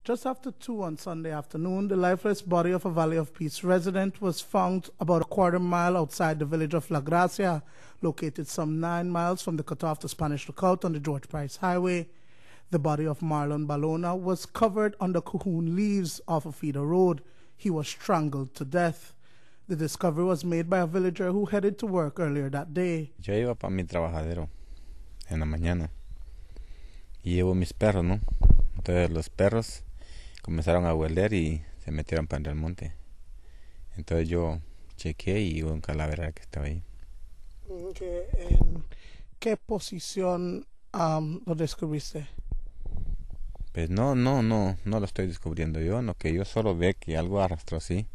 Just after 2 on Sunday afternoon, the lifeless body of a Valley of Peace resident was found about a quarter mile outside the village of La Gracia, located some 9 miles from the cutoff to Spanish Lookout on the George Price Highway. The body of Marlon Balona was covered under cahoon leaves off a feeder road. He was strangled to death. The discovery was made by a villager who headed to work earlier that day. Yo iba para mi trabajadero en la mañana y llevo mis perros, ¿no? Entonces los perros comenzaron a hueler y se metieron para el monte. Entonces yo chequeé y hubo un calavera que estaba ahí. ¿En qué posición lo descubriste? Pues no lo estoy descubriendo yo, no, que yo solo ve que algo arrastró así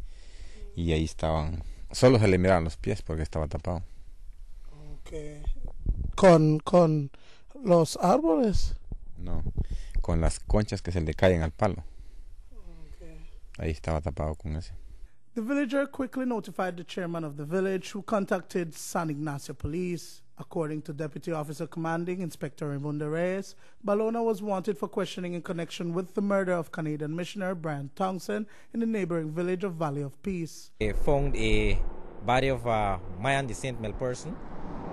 y ahí estaban, solo se le miraban los pies porque estaba tapado. Okay. ¿Con los árboles? No, con las conchas que se le caen al palo. Okay. Ahí estaba tapado con ese. The villager quickly notified the chairman of the village, who contacted San Ignacio Police. According to Deputy Officer Commanding Inspector Raimundo Reyes, Balona was wanted for questioning in connection with the murder of Canadian missionary Brian Townsend in the neighboring village of Valley of Peace. They found a body of a Mayan descent male person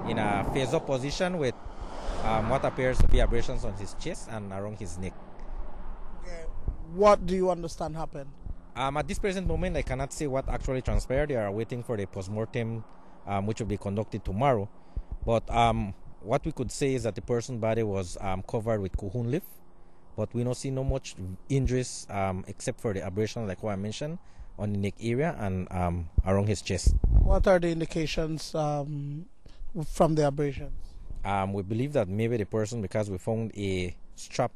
in a face-up position with what appears to be abrasions on his chest and around his neck. What do you understand happened? At this present moment, I cannot say what actually transpired. They are waiting for the post-mortem, which will be conducted tomorrow. But what we could say is that the person's body was covered with cahoon leaf, but we don't see no much injuries except for the abrasion, like what I mentioned, on the neck area and around his chest. What are the indications from the abrasions? We believe that maybe the person, because we found a strap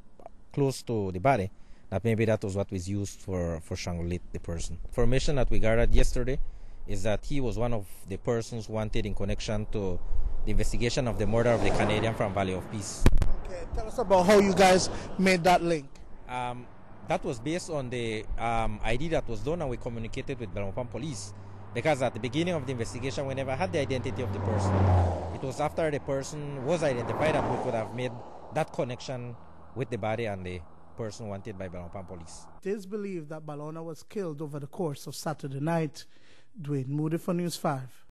close to the body, that maybe that was what was used for strangulate the person. Information that we gathered yesterday is that he was one of the persons wanted in connection to the investigation of the murder of the Canadian from Valley of Peace. Okay, tell us about how you guys made that link. That was based on the ID that was done, and we communicated with Balona Police, because at the beginning of the investigation we never had the identity of the person. It was after the person was identified that we could have made that connection with the body and the person wanted by Balona Police. It is believed that Balona was killed over the course of Saturday night. Dwayne Moody for News 5.